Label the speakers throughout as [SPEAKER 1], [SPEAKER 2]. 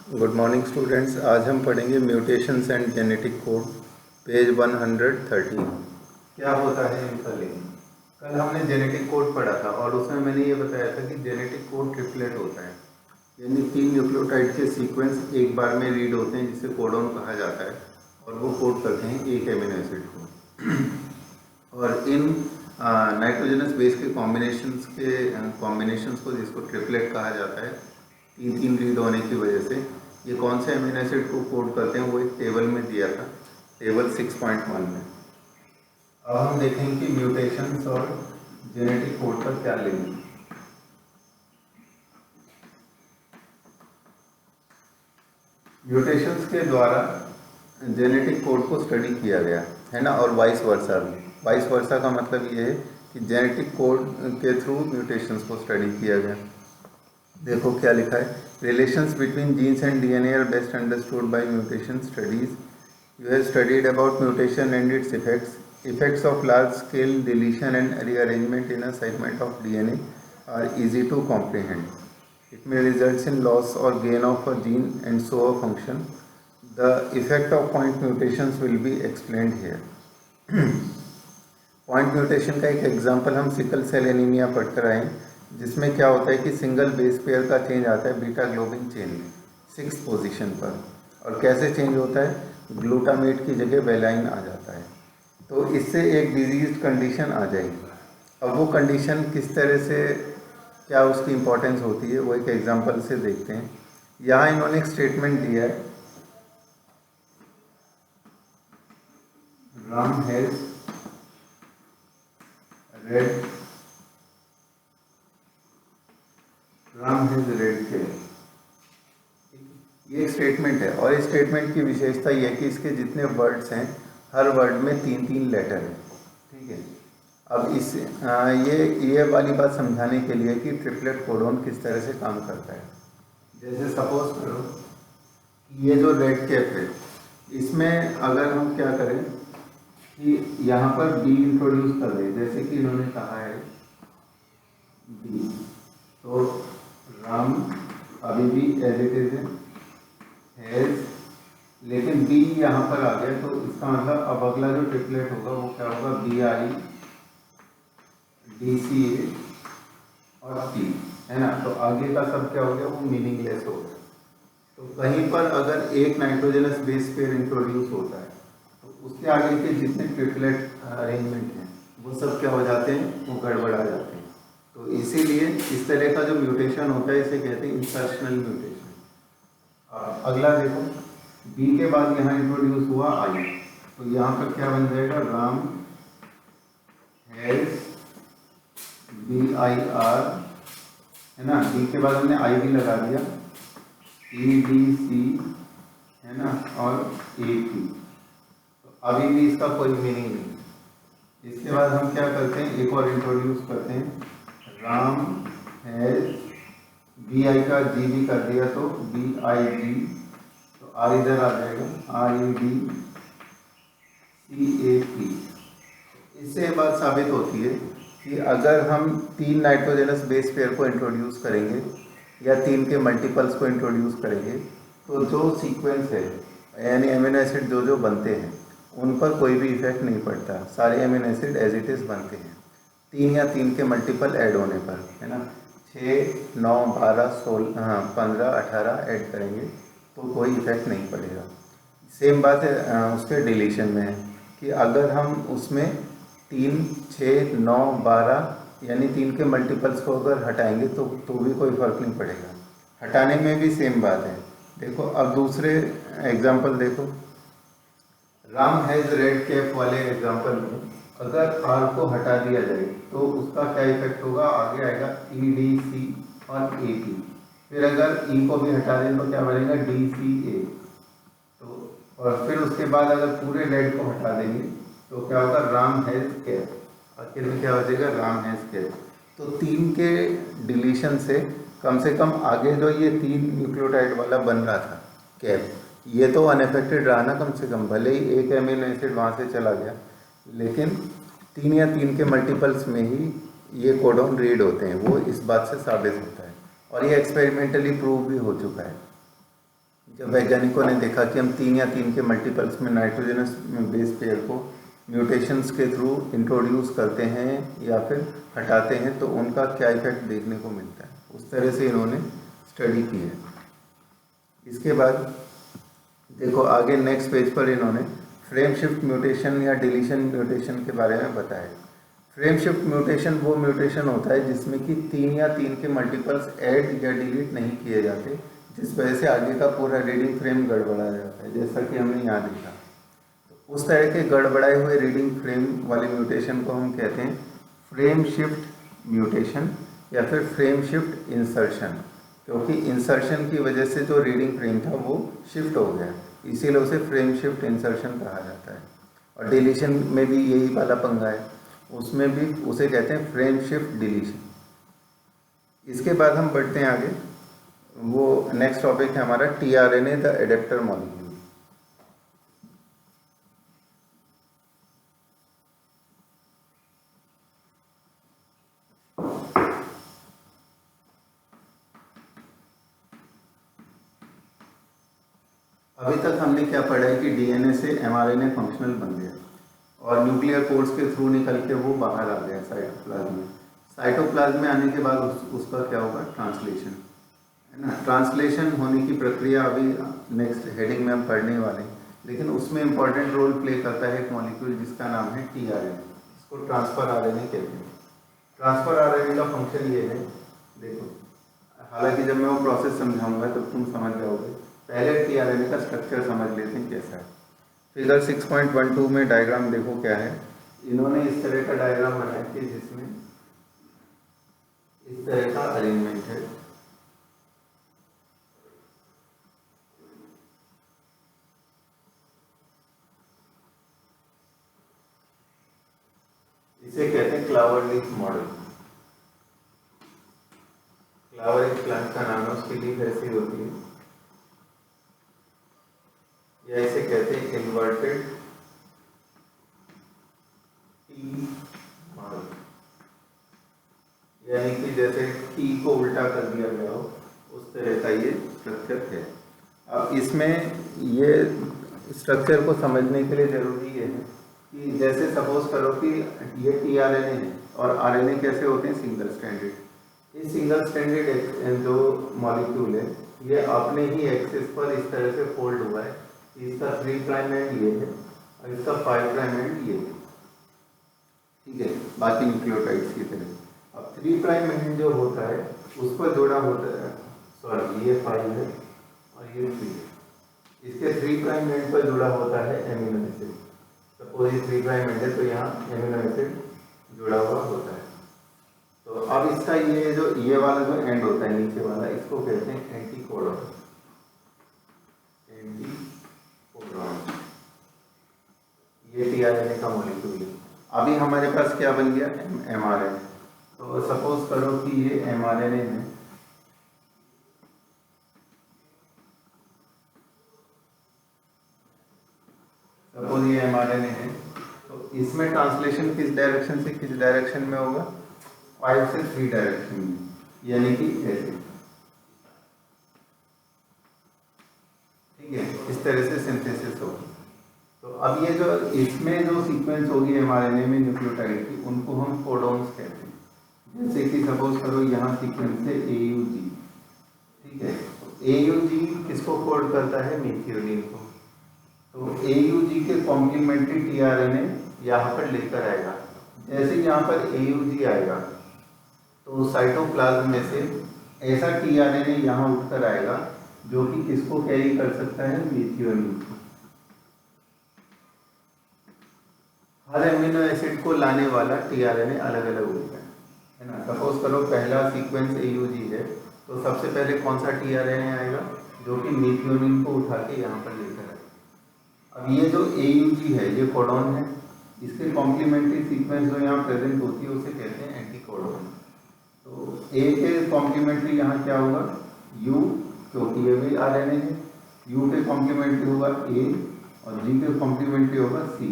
[SPEAKER 1] Good morning students. आज हम पढ़ेंगे mutations and genetic code, page 113। क्या होता है इनका लिंक। कल हमने जेनेटिक कोड पढ़ा था और उसमें मैंने ये बताया था कि जेनेटिक कोड ट्रिपलेट होता है, यानी 3 न्यूक्लियोटाइड के सीक्वेंस एक बार में रीड होते हैं जिसे कोडोन कहा जाता है और वो कोड करते हैं एक एमिनो एसिड को। और इन नाइट्रोजनस बेस के कॉम्बिनेशंस को जिसको ट्रिपलेट कहा जाता है, 3 रीड होने की वजह से ये कौन से अमीनो एसिड को कोड करते हैं वो एक टेबल में दिया था, टेबल 6.1 में। अब हम देखेंगे कि म्यूटेशंस और जेनेटिक कोड का क्या लिंक है। म्यूटेशंस के द्वारा जेनेटिक कोड को स्टडी किया गया है ना, और वाइस वर्सा भी। वाइस वर्सा का मतलब ये है कि जेनेटिक कोड के थ्रू म्यूटेशंस को स्टडी किया गया। देखो क्या लिखा है, relations between genes and DNA are best understood by mutation studies. You have studied about mutation and its effects of large scale deletion and rearrangement in a segment of DNA are easy to comprehend. It may result in loss or gain of a gene and so a function. The effect of point mutations will be explained here. Point mutation का एक example हम sickle cell anaemia पढ़कर आए, जिसमें क्या होता है कि सिंगल बेस पेयर का चेंज आता है बीटा ग्लोबिन चेन में 6th पोजीशन पर। और कैसे चेंज होता है, ग्लूटामेट की जगह वेलाइन आ जाता है, तो इससे एक डिजीज कंडीशन आ जाएगी। अब वो कंडीशन किस तरह से, क्या उसकी इंपॉर्टेंस होती है, वो एक एग्जांपल से देखते हैं। यहाँ इन्होंने एक स्टेटमेंट दिया है, राम हैज रेड के, ये एक स्टेटमेंट है। और इस स्टेटमेंट की विशेषता यह है कि इसके जितने वर्ड्स हैं हर वर्ड में 3 लेटर है, ठीक है। अब इस ये वाली बात समझाने के लिए कि ट्रिपलेट कोडोन किस तरह से काम करता है। जैसे सपोज करो कि ये जो रेड कैप है, इसमें अगर हम क्या करें कि यहाँ पर बी इंट्रोड्यूस कर दें, जैसे कि इन्होंने कहा है बी, तो राम अभी भी एज इट इज हैज, लेकिन बी यहाँ पर आ गया, तो इसका मतलब अब अगला जो ट्रिपलेट होगा वो क्या होगा, बी आई डी सी ए और पी, है ना। तो आगे का सब क्या हो गया, वो मीनिंगलेस हो गया। तो कहीं पर अगर एक नाइट्रोजनस बेस पेयर इंट्रोड्यूस होता है तो उसके आगे के जितने ट्रिपलेट अरेंजमेंट हैं वो सब क्या हो जाते हैं, वो गड़बड़ा जाते हैं। तो इसीलिए इस तरह का जो म्यूटेशन होता है इसे कहते हैं इंसर्शनल म्यूटेशन। अगला देखो, बी के बाद यहाँ इंट्रोड्यूस हुआ आई, तो यहाँ पर क्या बन जाएगा, Ram has B I R, है ना। बी के बाद हमने आई भी लगा दिया, ई डी सी, है ना, और ए पी। तो अभी भी इसका कोई मीनिंग नहीं। इसके बाद हम क्या करते हैं, एक और इंट्रोड्यूस करते हैं, राम हैज बी आई का जी भी कर दिया, तो बी आई जी, तो आर इधर आ जाएगा, R E D C A P. इससे बात साबित होती है कि अगर हम 3 नाइट्रोजनस बेस पेयर को इंट्रोड्यूस करेंगे या 3 के मल्टीपल्स को इंट्रोड्यूस करेंगे, तो जो सीक्वेंस है, यानी अमीनो एसिड जो बनते हैं उन पर कोई भी इफेक्ट नहीं पड़ता, सारे amino acid as it is बनते हैं। 3 या 3 के मल्टीपल ऐड होने पर, है ना, 6, 9, 12, 16, 15, 18 ऐड करेंगे तो कोई इफेक्ट नहीं पड़ेगा। सेम बात है उसके डिलीशन में है कि अगर हम उसमें 3, 6, 9, 12 यानी 3 के मल्टीपल्स को अगर हटाएंगे तो भी कोई फर्क नहीं पड़ेगा। हटाने में भी सेम बात है। देखो अब दूसरे एग्जांपल देखो, राम हैज रेड कैप वाले एग्जांपल में अगर आर को हटा दिया जाए तो उसका क्या इफेक्ट होगा, आगे आएगा ई डी सी और ए पी। फिर अगर ई को भी हटा दें तो क्या बनेगा, डी सी ए। तो और फिर उसके बाद अगर पूरे रेड को हटा देंगे तो क्या होगा, राम हैज कैप, आखिर में क्या हो जाएगा, राम हैज कैप। तो 3 के डिलीशन से कम आगे जो ये 3 न्यूक्लियोटाइड वाला बन रहा था कैप, ये तो अनएफेक्टेड रहा ना कम से कम, भले ही एक एमिनो एसिड वहाँ से चला गया, लेकिन 3 या 3 के मल्टीपल्स में ही ये कोडोन रीड होते हैं, वो इस बात से साबित होता है और ये एक्सपेरिमेंटली प्रूव भी हो चुका है। जब वैज्ञानिकों ने देखा कि हम 3 या 3 के मल्टीपल्स में नाइट्रोजनस बेस पेयर को म्यूटेशंस के थ्रू इंट्रोड्यूस करते हैं या फिर हटाते हैं तो उनका क्या इफेक्ट देखने को मिलता है, उस तरह से इन्होंने स्टडी की है। इसके बाद देखो आगे नेक्स्ट पेज पर इन्होंने फ्रेम शिफ्ट म्यूटेशन या डिलीशन म्यूटेशन के बारे में बताया। फ्रेम शिफ्ट म्यूटेशन वो म्यूटेशन होता है जिसमें कि 3 या 3 के मल्टीपल्स ऐड या डिलीट नहीं किए जाते, जिस वजह से आगे का पूरा रीडिंग फ्रेम गड़बड़ा जाता है, जैसा कि हमने यहाँ देखा। तो उस तरह के गड़बड़ाए हुए रीडिंग फ्रेम वाले म्यूटेशन को हम कहते हैं फ्रेम शिफ्ट म्यूटेशन या फिर फ्रेम शिफ्ट इंसर्शन, क्योंकि इंसर्शन की वजह से जो रीडिंग फ्रेम था वो शिफ्ट हो गया, इसीलिए उसे फ्रेम शिफ्ट इंसर्शन कहा जाता है। और डिलीशन में भी यही वाला पंगा है, उसमें भी उसे कहते हैं फ्रेम शिफ्ट डिलीशन। इसके बाद हम बढ़ते हैं आगे, वो नेक्स्ट टॉपिक है हमारा टीआरएनए द एडेप्टर मॉलिक्यूल। अभी तक हमने क्या पढ़ा है कि डीएनए से एमआरएनए फंक्शनल बन गया और न्यूक्लियर पोर्स के थ्रू निकल के वो बाहर आ गया साइटोप्लाज्म में। साइटोप्लाज्म में आने के बाद उसका क्या होगा, ट्रांसलेशन, है ना। ट्रांसलेशन होने की प्रक्रिया अभी नेक्स्ट हेडिंग में हम पढ़ने वाले हैं, लेकिन उसमें इंपॉर्टेंट रोल प्ले करता है एक मॉलिक्यूल जिसका नाम है टीआरएनए। इसको ट्रांसफर आरएनए कहते हैं। ट्रांसफर आरएनए का फंक्शन ये है, देखो हालांकि जब मैं वो प्रोसेस समझाऊंगा तब तुम समझ जाओगे, पहले टीआरएनए का स्ट्रक्चर समझ लेते हैं कैसा है। फिगर 6.12 में डायग्राम देखो क्या है। इन्होंने इस तरह का डायग्राम बनाया कि जिसमें इस तरह का अरेंजमेंट है। इसे कहते हैं क्लावर लीफ मॉडल। क्लावर एक प्लांट का नाम है, उसकी लीफ ऐसी होती है, या इसे कहते हैं इन्वर्टेड टी मॉडल, यानी कि जैसे टी को उल्टा कर दिया गया हो उस तरह का ये स्ट्रक्चर है। अब इसमें ये स्ट्रक्चर को समझने के लिए जरूरी ये है कि जैसे सपोज करो कि ये टीआरएनए है और आरएनए कैसे होते हैं, सिंगल स्ट्रैंडेड। इस सिंगल स्ट्रैंडेड जो मॉलिक्यूल है ये अपने ही एक्सिस पर इस तरह से फोल्ड हुआ है। इसका 3 प्राइम एंड ये है और इसका 5 प्राइम एंड ये है, ठीक है, बाकी न्यूक्लियोटाइड्स की तरह। अब 3 प्राइम एंड जो होता है उस पर जोड़ा होता है, सॉरी ये 5 है और ये 3 है। इसके 3 प्राइम एंड पर जुड़ा होता है एमिनो एसिड। सपोज ये 3 प्राइम एंड है तो यहाँ एमिनो एसिड जुड़ा हुआ होता है। तो अब इसका ये वाला जो एंड होता है नीचे वाला, इसको कहते हैं एंटीकोडॉन। ये टीआरएनए का मॉलिक्यूल है। अभी हमारे पास क्या बन गया, एमआरएनए। तो सपोज करो कि ये एमआरएनए है, सपोज ये एमआरएनए है, तो इसमें ट्रांसलेशन किस डायरेक्शन से किस डायरेक्शन में होगा, 5 से 3 डायरेक्शन में, यानी कि ऐसे, ठीक है, इस तरह से सिंथेसिस होगी। तो अब ये जो इसमें जो सीक्वेंस होगी एमआरएनए में न्यूक्लियोटाइड की, उनको हम कोडॉन्स कहते हैं। जैसे कि सपोज करो यहाँ सीक्वेंस है AUG, ठीक है, तो AUG किसको कोड करता है, मीथियोनिन को। तो AUG के कॉम्प्लीमेंट्री टीआरएनए यहाँ पर लेकर आएगा। जैसे यहाँ पर AUG आएगा तो साइटोप्लाज्म में से ऐसा टीआरएनए यहाँ उठकर आएगा जो कि किसको कैरी कर सकता है, मीथियोनिन को। हर एमिनो एसिड को लाने वाला टीआरएनए अलग अलग होता है ना। सपोज करो पहला सीक्वेंस AUG है, तो सबसे पहले कौन सा टीआरएनए आएगा, जो कि मीथियोनिन को उठा के यहाँ पर लेकर आएगा। अब ये जो AUG है ये कोडॉन है, इसके कॉम्प्लीमेंट्री सीक्वेंस जो यहाँ प्रेजेंट होती है उसे कहते हैं एंटीकोडॉन। तो A के कॉम्प्लीमेंट्री यहाँ क्या होगा, U, क्योंकि ये भी आरएनए है, U के कॉम्प्लीमेंट्री होगा A और G के कॉम्प्लीमेंट्री होगा C।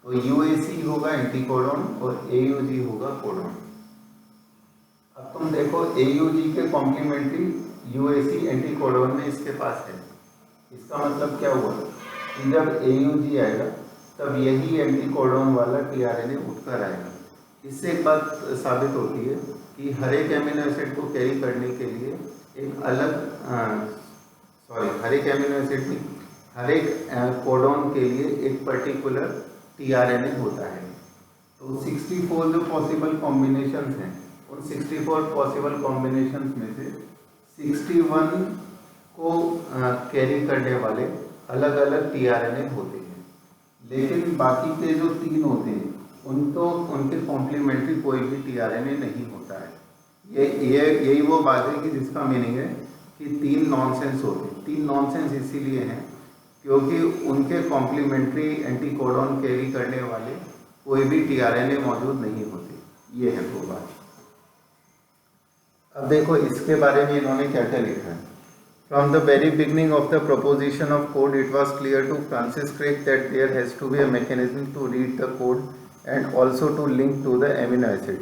[SPEAKER 1] तो UAC होगा एंटीकोडॉन और AUG होगा कोडॉन। अब तुम देखो AUG के कॉम्प्लीमेंट्री UAC एंटीकोडॉन में इसके पास है, इसका मतलब क्या हुआ कि जब AUG आएगा तब यही एंटीकोडोन वाला tRNA उठकर आएगा। इससे एक बात साबित होती है कि हर एक एमिनो एसिड को कैरी करने के लिए एक अलग हर एक एमिनो एसिड में हर एक कोडोन के लिए एक पर्टिकुलर tRNA होता है। तो 64 जो पॉसिबल कॉम्बिनेशंस हैं, उन 64 पॉसिबल कॉम्बिनेशंस में से 61 को कैरी करने वाले अलग अलग tRNA होते हैं, लेकिन बाकी के जो 3 होते हैं उनके कॉम्प्लीमेंट्री कोई भी tRNA नहीं होता है। यही वो बात है कि जिसका मीनिंग है कि 3 नॉनसेंस होते हैं। 3 नॉनसेंस इसीलिए हैं क्योंकि उनके कॉम्प्लीमेंट्री एंटीकोडॉन कैरी करने वाले कोई भी tRNA मौजूद नहीं होते। ये है वो बात। अब देखो इसके बारे में इन्होंने क्या क्या लिखा है। From the very beginning of the proposition of code, it was clear to Francis Crick that there has to be a mechanism to read the code and also to link to the amino acid.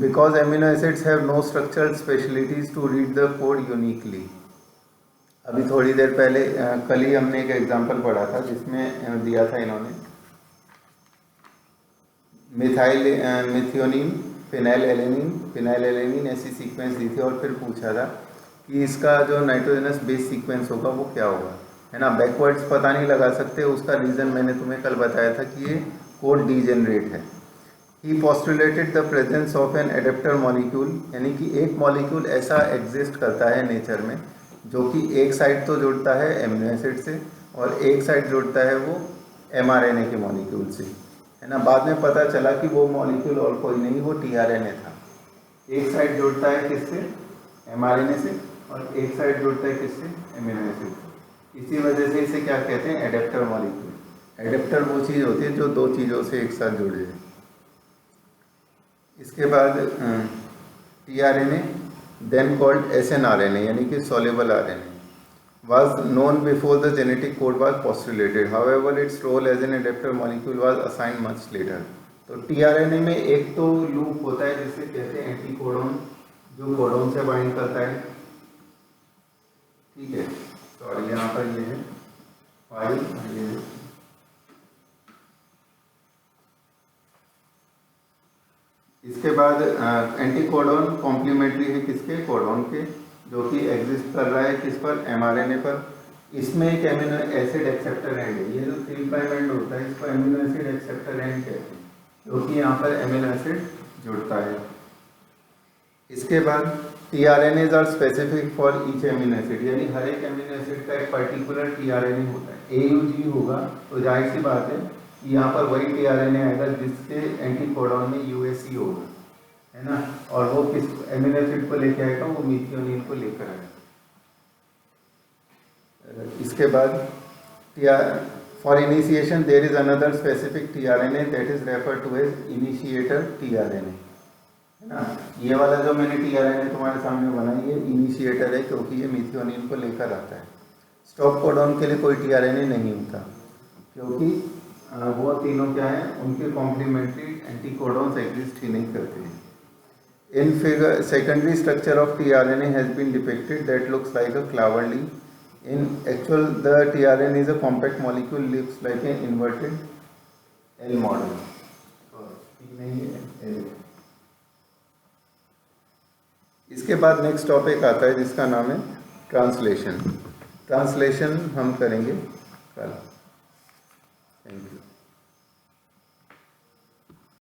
[SPEAKER 1] Because amino acids have no structural specialties to read the code uniquely. अभी थोड़ी देर पहले कल ही हमने एक example पढ़ा था जिसमें दिया था इन्होंने मिथियोनिन, फिनाइलएलेनिन ऐसी सीक्वेंस दी थी और फिर पूछा था कि इसका जो नाइट्रोजनस बेस सीक्वेंस होगा वो क्या होगा, है ना। बैकवर्ड्स पता नहीं लगा सकते, उसका रीज़न मैंने तुम्हें कल बताया था कि ये कोड डीजेनरेट है। He postulated the presence of an adapter molecule, यानी कि एक मॉलिक्यूल ऐसा एग्जिस्ट करता है नेचर में जो कि एक साइड तो जुड़ता है एमिनो एसिड से और एक साइड जुड़ता है वो mRNA के मॉलिक्यूल से, है ना। बाद में पता चला कि वो मॉलिक्यूल और कोई नहीं, वो tRNA था। एक साइड जुड़ता है किससे, mRNA से, और एक साइड जुड़ता है किससे, एमिनो एसिड। इसी वजह से इसे क्या कहते हैं, एडेप्टर मॉलिक्यूल। एडेप्टर वो चीज़ होती है जो 2 चीज़ों से एक साथ जुड़े हैं। इसके बाद tRNA देन कॉल्ड snRNA, यानी कि soluble RNA, was known before the genetic code was postulated. However, its role as an adapter molecule was assigned much later. तो tRNA में एक तो लूप होता है जिसे कहते हैं एंटीकोडोन, जो कोडोन से बाइंड करता है, ठीक है। सॉरी, यहाँ पर ये है फाइल, ये है। इसके बाद एंटीकोडोन कॉम्प्लीमेंट्री है किसके, कोडोन के, जो कि एग्जिस्ट कर रहा है किस पर, mRNA पर। इसमें एक एमिनो एसिड एक्सेप्टर एंड है, ये जो 3' एंड होता है इसको एमिनो एसिड एक्सेप्टर एंड कहते हैं, क्योंकि यहाँ पर एमिनो एसिड जुड़ता है। इसके बाद tRNAs are specific for each amino acid, यानी हर एक एमिनो एसिड का एक पर्टिकुलर tRNA होता है। AUG होगा तो जाहिर सी बात है कि यहाँ पर वही tRNA आएगा जिसके एंटीकोडॉन में UAC होगा, है ना। और वो किस एमिनो एसिड को लेकर आएगा, वो मिथियोनिन को लेकर आएगा। इसके बाद for initiation there is another specific tRNA that is referred to as initiator tRNA, है ना। ये वाला जो मैंने tRNA तुम्हारे सामने बनाई है इनिशिएटर है, क्योंकि ये मिथियोनिन को लेकर आता है। स्टॉप कोडॉन के लिए कोई tRNA नहीं होता, क्योंकि वो तीनों क्या है, उनके कॉम्प्लीमेंट्री एंटीकोडॉन्स एग्जिस्ट ही नहीं करते हैं। In figure, secondary structure of tRNA has been depicted that looks like a clover leaf. In actual, the tRNA is a compact molecule, looks like an inverted L model. इसके बाद next topic आता है जिसका नाम है translation. Translation हम करेंगे कल। Thank you.